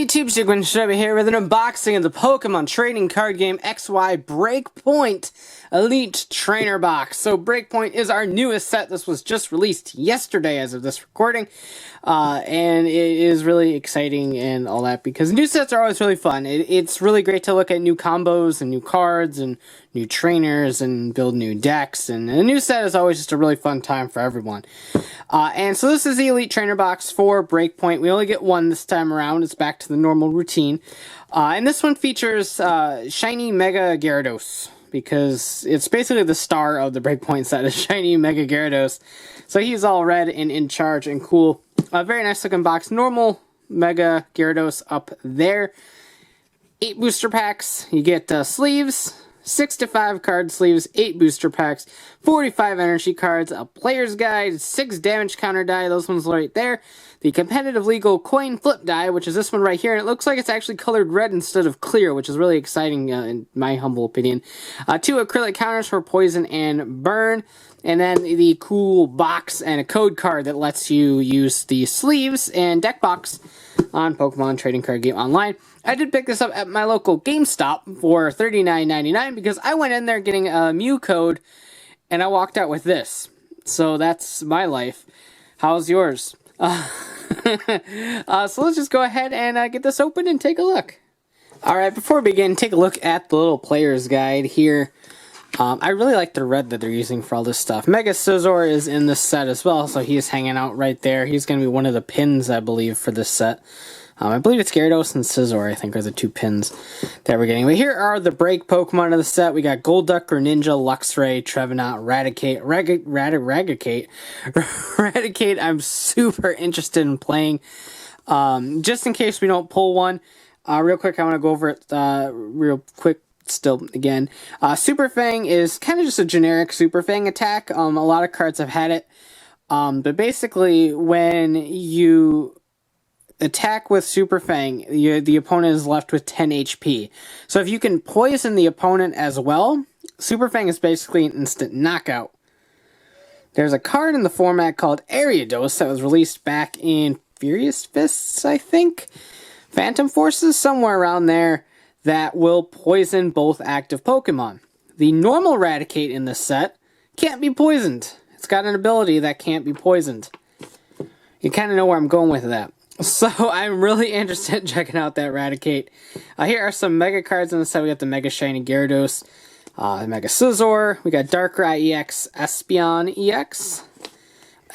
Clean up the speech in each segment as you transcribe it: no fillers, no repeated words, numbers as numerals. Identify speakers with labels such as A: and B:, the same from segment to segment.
A: YouTube, Chicken Chevy here with an unboxing of the Pokemon trading card game XY BREAKpoint Elite Trainer Box. So BREAKpoint is our newest set. This was just released yesterday as of this recording. And it is really exciting and all that because new sets are always really fun. It's really great to look at new combos and new cards and new trainers and build new decks. And a new set is always just a really fun time for everyone. And so this is the Elite Trainer Box for BREAKpoint. We only get one this time around. It's back to the normal routine. And this one features Shiny Mega Gyarados, because it's basically the star of the BREAKpoint set is Shiny Mega Gyarados. So he's all red and in charge and cool. A very nice looking box. Normal Mega Gyarados up there. 8 booster packs. You get sleeves. 6 to 5 card sleeves, 8 booster packs, 45 energy cards, a player's guide, 6 damage counter die, those ones right there, the competitive legal coin flip die, which is this one right here, and it looks like it's actually colored red instead of clear, which is really exciting in my humble opinion. 2 acrylic counters for poison and burn, and then the cool box and a code card that lets you use the sleeves and deck box on Pokemon Trading Card Game Online. I did pick this up at my local GameStop for $39.99 because I went in there getting a Mew code and I walked out with this. So that's my life. How's yours? So let's just go ahead and get this open and take a look. Alright, before we begin, take a look at the little player's guide here. I really like the red that they're using for all this stuff. Mega Scizor is in this set as well, so he's hanging out right there. He's going to be one of the pins, I believe, for this set. I believe it's Gyarados and Scizor, I think, are the 2 pins that we're getting. But here are the break Pokemon of the set. We got Golduck, Greninja, Luxray, Trevenant, Raticate. I'm super interested in playing. Just in case we don't pull one, real quick, I want to go over it real quick. Still, again, Super Fang is kind of just a generic Super Fang attack. A lot of cards have had it. But basically, when you attack with Super Fang, the opponent is left with 10 HP. So if you can poison the opponent as well, Super Fang is basically an instant knockout. There's a card in the format called Gyarados that was released back in Furious Fists, I think? Phantom Forces, somewhere around there, that will poison both active Pokemon. The normal Raticate in this set can't be poisoned. It's got an ability that can't be poisoned. You kind of know where I'm going with that. So I'm really interested in checking out that Raticate. Here are some Mega cards in the set. We got the Mega Shiny Gyarados, Mega Scizor. We got Darkrai EX, Espeon EX,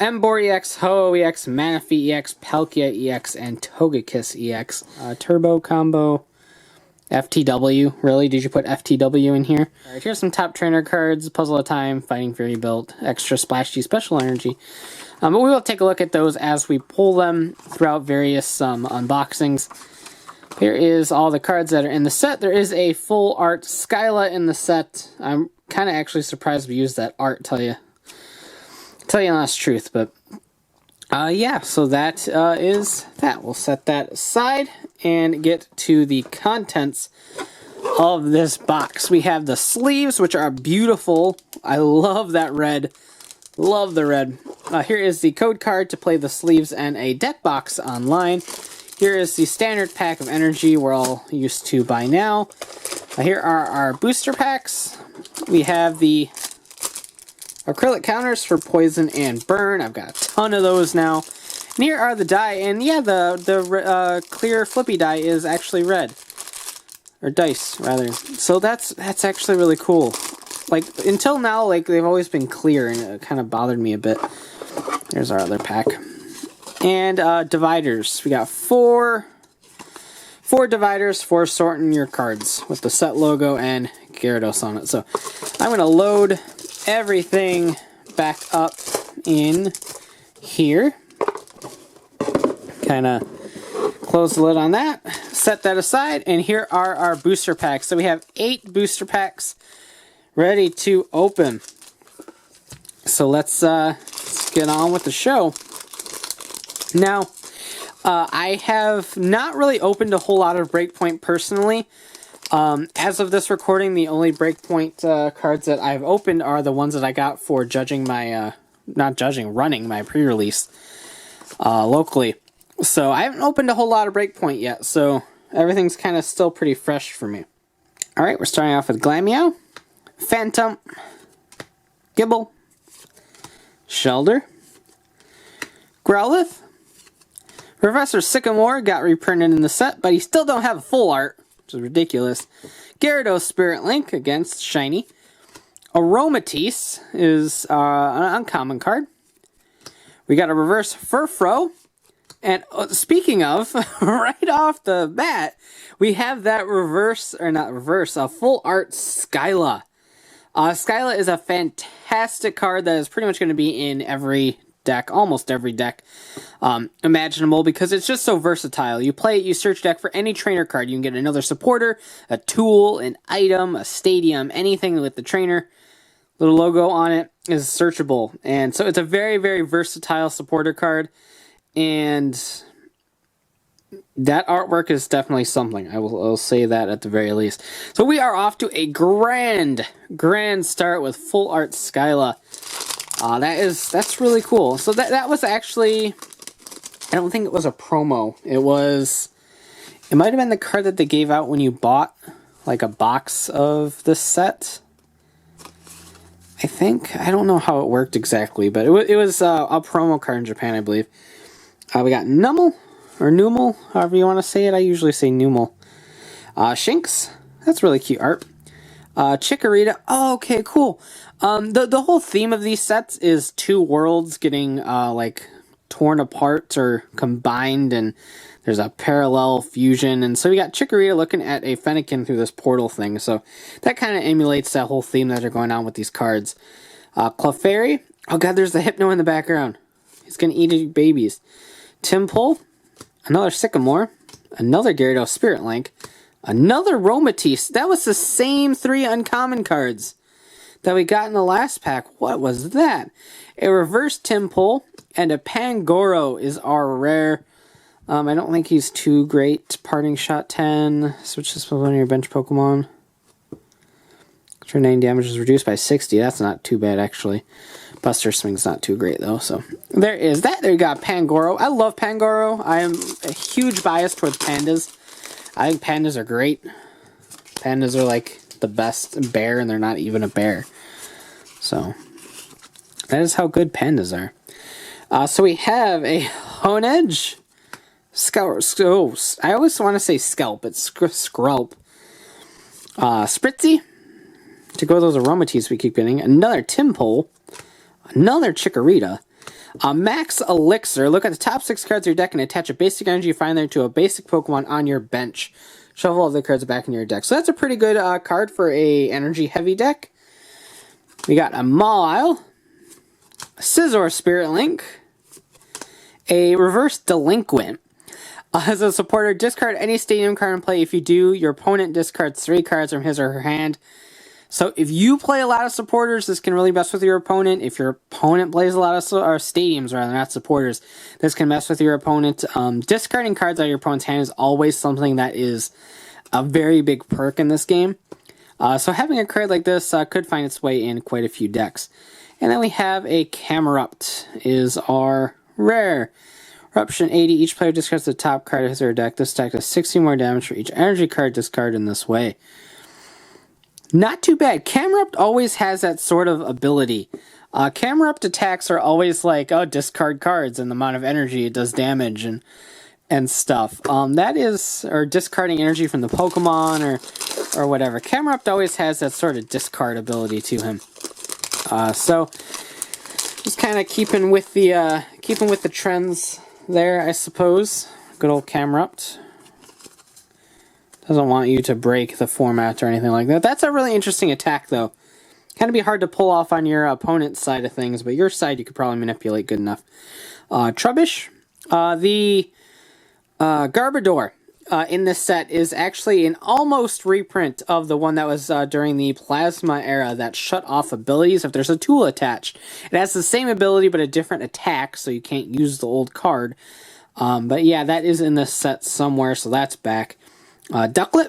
A: Emboar EX, Ho-Oh EX, Manaphy EX, Palkia EX, and Togekiss EX. Turbo Combo. FTW, really? Did you put FTW in here? Alright, here's some top trainer cards. Puzzle of Time, Fighting Fury Built, Extra Splashy Special Energy. But we will take a look at those as we pull them throughout various unboxings. Here is all the cards that are in the set. There is a full art Skyla in the set. I'm kind of actually surprised we used that art, tell you the honest truth, but yeah, so that is that. We'll set that aside and get to the contents of this box. We have the sleeves, which are beautiful. I love that red. Love the red. Here is the code card to play the sleeves and a deck box online. Here is the standard pack of energy we're all used to by now. Here are our booster packs. We have the acrylic counters for poison and burn. I've got a ton of those now. And here are the die, and yeah, the clear flippy die is actually red. Or dice, rather. So that's actually really cool. Like, until now, like, they've always been clear, and it kind of bothered me a bit. There's our other pack. And dividers. We got four dividers for sorting your cards with the set logo and Gyarados on it. So I'm going to load everything back up in here. Kind of close the lid on that. Set that aside, and here are our booster packs. So we have 8 booster packs ready to open. So let's get on with the show. Now, I have not really opened a whole lot of BREAKpoint personally. As of this recording, the only BREAKpoint cards that I've opened are the ones that I got for judging my, running my pre-release locally. So I haven't opened a whole lot of Breakpoint yet, so everything's kind of still pretty fresh for me. Alright, we're starting off with Glameow, Phantom, Gibble, Shelder, Growlithe, Professor Sycamore got reprinted in the set, but he still don't have a full art, which is ridiculous. Gyarados Spirit Link against Shiny. Aromatisse is an uncommon card. We got a reverse Furfrou. And speaking of, right off the bat, we have that full art Skyla. Skyla is a fantastic card that is pretty much going to be in every deck, almost every deck imaginable, because it's just so versatile. You play it, you search deck for any trainer card. You can get another supporter, a tool, an item, a stadium, anything with the trainer. Little logo on it is searchable. And so it's a very, very versatile supporter card. And that artwork is definitely something. I'll say that at the very least. So we are off to a grand start with full art Skyla. That's really cool. So that was actually, I don't think it was a promo. It might have been the card that they gave out when you bought like a box of this set. I think. I don't know how it worked exactly, but it was a promo card in Japan, I believe. We got Numel, or Numel, however you want to say it. I usually say Numel. Shinx, that's really cute art. Chikorita, oh, okay, cool. The whole theme of these sets is two worlds getting, like, torn apart or combined, and there's a parallel fusion. And so we got Chikorita looking at a Fennekin through this portal thing. So that kind of emulates that whole theme that are going on with these cards. Clefairy, oh god, there's the Hypno in the background. He's going to eat babies. Timpole, another Sycamore, another Gyarados Spirit Link, another Aromatisse. That was the same 3 uncommon cards that we got in the last pack. What was that? A reverse Timpole and a Pangoro is our rare. I don't think he's too great. Parting Shot 10. Switch this with one of your bench Pokemon. Turn 9 damage is reduced by 60. That's not too bad, actually. Buster Swing's not too great, though. So there is that. There you got Pangoro. I love Pangoro. I am a huge bias towards pandas. I think pandas are great. Pandas are like the best bear, and they're not even a bear. So that is how good pandas are. So we have a Honedge. I always want to say Scalp. It's Skrelp. Spritzy. To go with those Aromatisse we keep getting. Another Timpole. Another Chikorita. Max Elixir. Look at the top 6 cards of your deck and attach a basic energy you find there to a basic Pokemon on your bench. Shuffle all the cards back in your deck. So that's a pretty good card for a energy heavy deck. We got a Mawile. A Scizor Spirit Link. A Reverse Delinquent. As a supporter, discard any stadium card in play. If you do, your opponent discards 3 cards from his or her hand. So if you play a lot of supporters, this can really mess with your opponent. If your opponent plays a lot of stadiums, rather, not supporters, this can mess with your opponent. Discarding cards out of your opponent's hand is always something that is a very big perk in this game. So having a card like this could find its way in quite a few decks. And then we have a Camerupt is our rare. Eruption 80, each player discards the top card of his or her deck. This deck does 60 more damage for each energy card discarded in this way. Not too bad. Camerupt always has that sort of ability. Camerupt attacks are always like, oh, discard cards and the amount of energy it does damage and stuff. That is, or discarding energy from the Pokemon or whatever. Camerupt always has that sort of discard ability to him. So just kind of keeping with the trends there, I suppose. Good old Camerupt. Doesn't want you to break the format or anything like that. That's a really interesting attack, though. Kind of be hard to pull off on your opponent's side of things, but your side you could probably manipulate good enough. Trubbish. The Garbodor in this set is actually an almost reprint of the one that was during the Plasma era that shut off abilities if there's a tool attached. It has the same ability but a different attack, so you can't use the old card. But yeah, that is in this set somewhere, so that's back. Ducklet,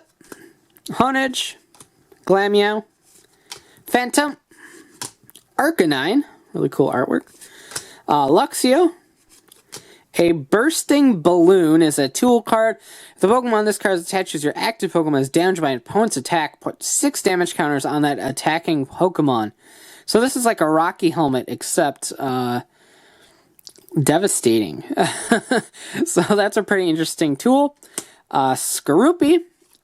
A: Honedge, Glameow, Phantom, Arcanine, really cool artwork, Luxio, A Bursting Balloon is a tool card. If the Pokemon this card is attached to your active Pokemon is damaged by an opponent's attack, put 6 damage counters on that attacking Pokemon. So this is like a Rocky Helmet, except devastating. So that's a pretty interesting tool. Skorupi.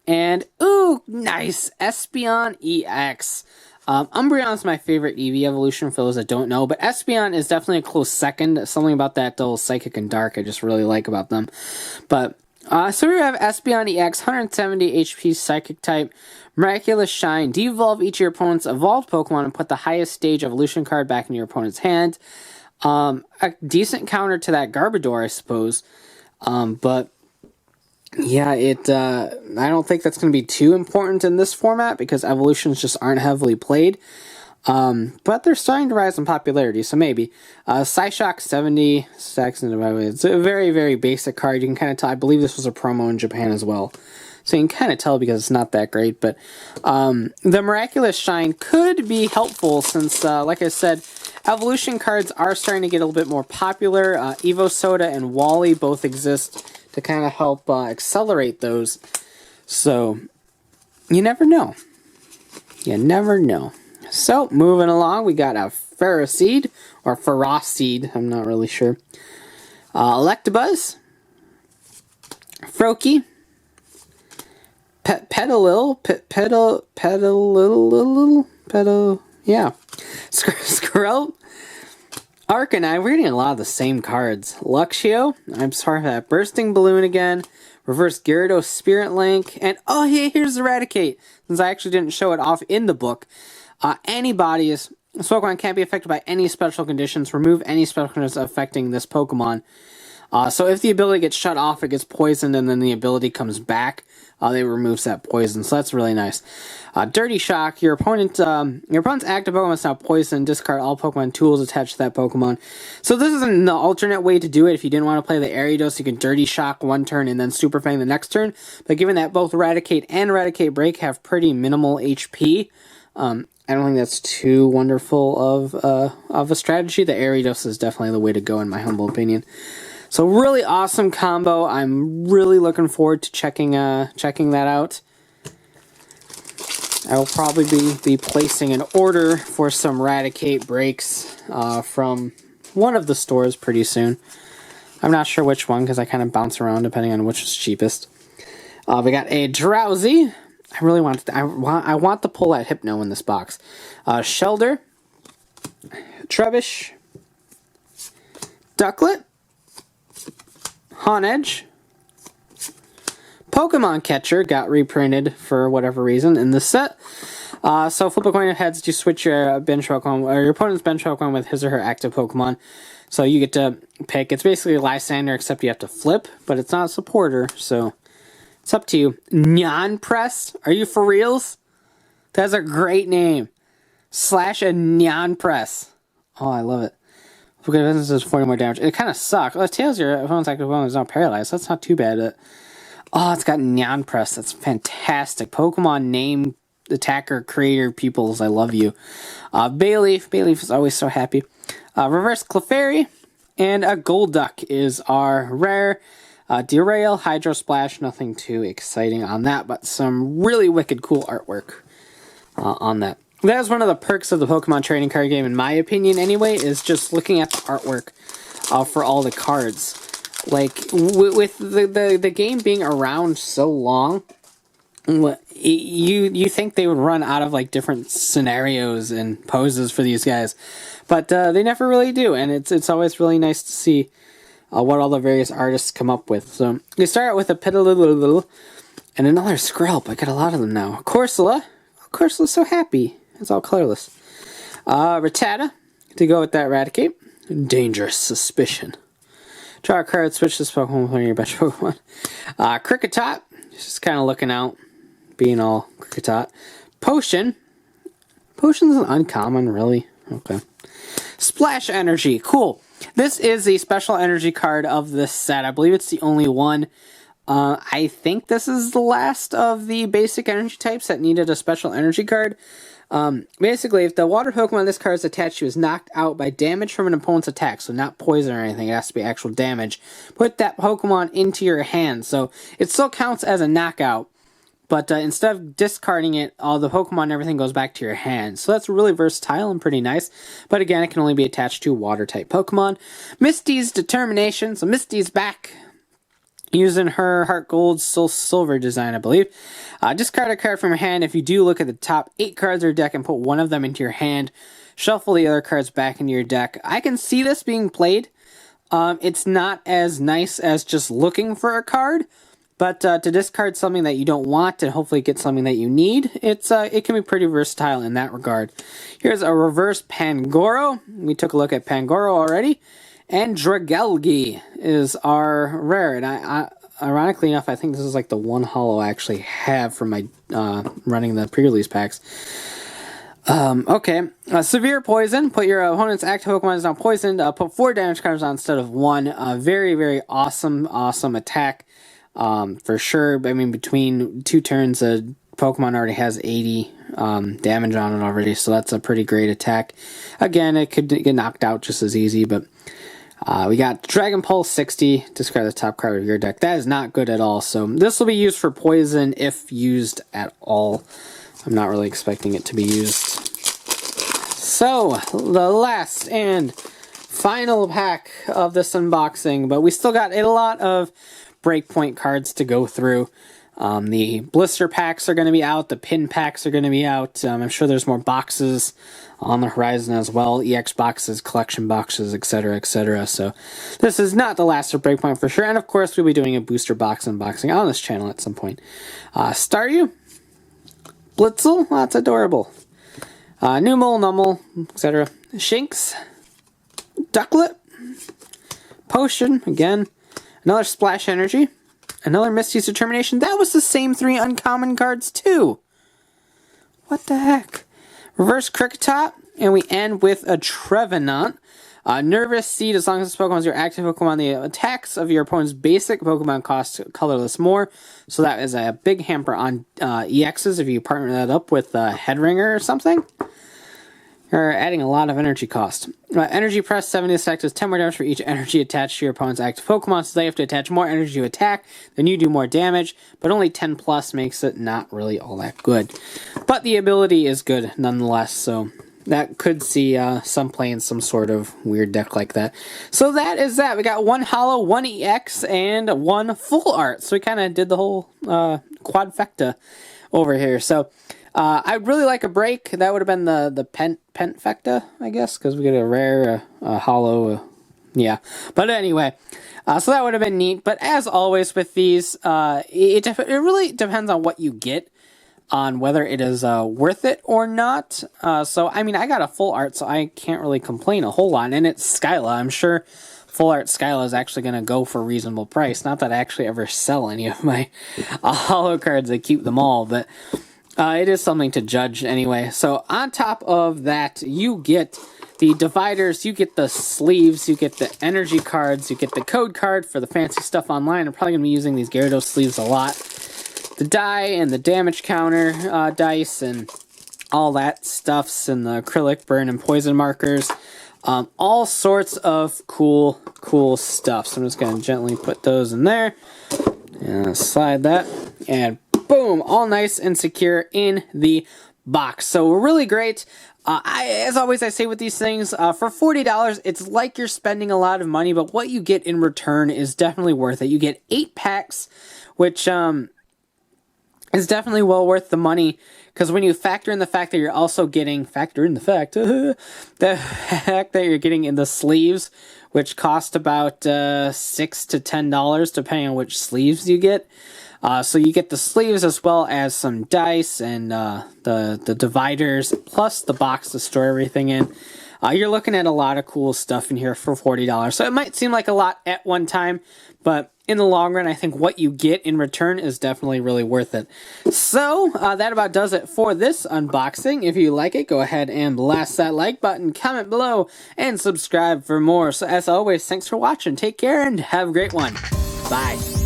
A: And, ooh, nice, Espeon EX. Umbreon's my favorite EV evolution for those that don't know, but Espeon is definitely a close second. Something about that little Psychic and Dark I just really like about them. But, so we have Espeon EX, 170 HP Psychic type, Miraculous Shine, de-evolve each of your opponent's evolved Pokemon and put the highest stage evolution card back in your opponent's hand. A decent counter to that Garbodor, I suppose. But yeah, I don't think that's going to be too important in this format because evolutions just aren't heavily played. But they're starting to rise in popularity, so maybe. Psyshock 70, it's a very, very basic card. You can kind of tell, I believe this was a promo in Japan as well. So you can kind of tell because it's not that great, but the Miraculous Shine could be helpful since, like I said, evolution cards are starting to get a little bit more popular. Evo Soda and Wally both exist to kind of help accelerate those. So, you never know. You never know. So, moving along, we got a Ferroseed, or Ferroseed, I'm not really sure. Electabuzz, Froakie, yeah. Squirrel, Arcanine, we're getting a lot of the same cards. Luxio, I'm sorry for that. Bursting Balloon again. Reverse Gyarados Spirit Link. And, oh, hey, here's Eradicate. Since I actually didn't show it off in the book. Antibodies. This Pokemon can't be affected by any special conditions. Remove any special conditions affecting this Pokemon. So if the ability gets shut off, it gets poisoned, and then the ability comes back, it removes that poison. So that's really nice. Dirty Shock. Your opponent's active Pokemon is now poisoned. Discard all Pokemon tools attached to that Pokemon. So this is an alternate way to do it. If you didn't want to play the Gyarados, you can Dirty Shock one turn and then Super Fang the next turn. But given that both Eradicate and Eradicate Break have pretty minimal HP, I don't think that's too wonderful of a strategy. The Gyarados is definitely the way to go, in my humble opinion. So really awesome combo. I'm really looking forward to checking that out. I will probably be placing an order for some Eradicate breaks from one of the stores pretty soon. I'm not sure which one because I kind of bounce around depending on which is cheapest. We got a Drowsy. I really want to. I want to pull that Hypno in this box. Shelder, Trubbish, Ducklet, Honedge, Pokemon Catcher got reprinted for whatever reason in this set. So flip a coin of heads to switch your bench Pokemon, or your opponent's bench Pokemon with his or her active Pokemon. So you get to pick. It's basically Lysander, except you have to flip, but it's not a supporter, so it's up to you. Nyan Press? Are you for reals? That's a great name. Slash a Nyan Press. Oh, I love it. Okay, this is 40 more damage. It kind of sucks. Well, Tails, your opponent's active Pokemon is not paralyzed. That's not too bad. Oh, it's got Nyan Press. That's fantastic. Pokemon name attacker creator peoples. I love you. Bayleaf. Bayleaf is always so happy. Reverse Clefairy. And a Golduck is our rare. Derail, Hydro Splash. Nothing too exciting on that, but some really wicked cool artwork on that. That is one of the perks of the Pokemon trading card game, in my opinion anyway, is just looking at the artwork for all the cards. Like, with the game being around so long, you think they would run out of, like, different scenarios and poses for these guys. But they never really do, and it's always really nice to see what all the various artists come up with. So, we start out with a Petalililil and another Skrelp. I got a lot of them now. Corsola. Oh, Corsola's so happy. It's all colorless. Rattata, to go with that Eradicate. Dangerous Suspicion. Draw a card, switch this Pokemon with one of your best Pokemon. Kricketot, just kind of looking out, being all Kricketot. Potion. Potion's an uncommon, really? Okay. Splash Energy, cool. This is the special energy card of this set. I believe it's the only one. I think this is the last of the basic energy types that needed a special energy card. Basically, if the water Pokemon this card is attached to is knocked out by damage from an opponent's attack, so not poison or anything, it has to be actual damage, put that Pokemon into your hand. So it still counts as a knockout, but instead of discarding it, all the Pokemon and everything goes back to your hand. So that's really versatile and pretty nice. But again, it can only be attached to water-type Pokemon. Misty's Determination. So Misty's back, using her Heart Gold Soul Silver design, I believe. Discard a card from your hand. If you do, look at the top 8 cards of your deck and put one of them into your hand. Shuffle the other cards back into your deck. I can see this being played. It's not as nice as just looking for a card, but to discard something that you don't want and hopefully get something that you need, it can be pretty versatile in that regard. Here's a reverse Pangoro. We took a look at Pangoro already. And Dragalge is our rare, and I ironically enough, I think this is like the one holo I actually have from my running the pre-release packs. Okay, Severe Poison. Put your opponent's active Pokemon is now poisoned. Put 4 damage cards on instead of 1. Very, very awesome attack, for sure. I mean, between 2 turns, a Pokemon already has 80 damage on it already, so that's a pretty great attack. Again, it could get knocked out just as easy, but we got Dragon Pulse 60, discard the top card of your deck. That is not good at all, so this will be used for poison if used at all. I'm not really expecting it to be used. So, the last and final pack of this unboxing, but we still got a lot of Breakpoint cards to go through. The blister packs are going to be out. The pin packs are going to be out. I'm sure there's more boxes on the horizon as well. EX boxes, collection boxes, etc., etc. So this is not the last of Breakpoint for sure. And of course, we'll be doing a booster box unboxing on this channel at some point. Staryu, Blitzel, that's adorable. Numel, Numel, etc. Shinx, Ducklet, Potion, again. Another Splash Energy. Another Misty's Determination. That was the same 3 uncommon cards, too. What the heck? Reverse Kricketot. And we end with a Trevenant. Nervous Seed. As long as this Pokemon is your active Pokemon, the attacks of your opponent's basic Pokemon cost colorless more. So that is a big hamper on EXs if you partner that up with Headringer or something. You're adding a lot of energy cost. Energy Press 70 attack does 10 more damage for each energy attached to your opponent's active Pokemon, so they have to attach more energy to attack, then you do more damage, but only 10 plus makes it not really all that good. But the ability is good nonetheless, so that could see some play in some sort of weird deck like that. So that is that. We got 1 holo, 1 EX, and 1 full art. So we kind of did the whole quadfecta over here. So I'd really like a break. That would have been the Pentfecta, I guess, because we get a rare, a holo, yeah. But anyway, so that would have been neat. But as always with these, it really depends on what you get, on whether it is worth it or not. So, I mean, I got a full art, so I can't really complain a whole lot. And it's Skyla. I'm sure full art Skyla is actually going to go for a reasonable price. Not that I actually ever sell any of my holo cards. I keep them all, but it is something to judge anyway. So on top of that, you get the dividers, you get the sleeves, you get the energy cards, you get the code card for the fancy stuff online. I'm probably going to be using these Gyarados sleeves a lot. The die and the damage counter dice and all that stuffs, and the acrylic burn and poison markers. All sorts of cool stuff. So I'm just going to gently put those in there. And slide that. And boom, all nice and secure in the box. So really great. As always, I say with these things, for $40, it's like you're spending a lot of money, but what you get in return is definitely worth it. You get 8 packs, which is definitely well worth the money, because when you factor in the fact that you're also getting, the fact that you're getting in the sleeves, which cost about $6 to $10, depending on which sleeves you get. So you get the sleeves as well as some dice and the dividers, plus the box to store everything in. You're looking at a lot of cool stuff in here for $40. So it might seem like a lot at one time, but in the long run, I think what you get in return is definitely really worth it. So that about does it for this unboxing. If you like it, go ahead and blast that like button, comment below, and subscribe for more. So as always, thanks for watching. Take care and have a great one. Bye.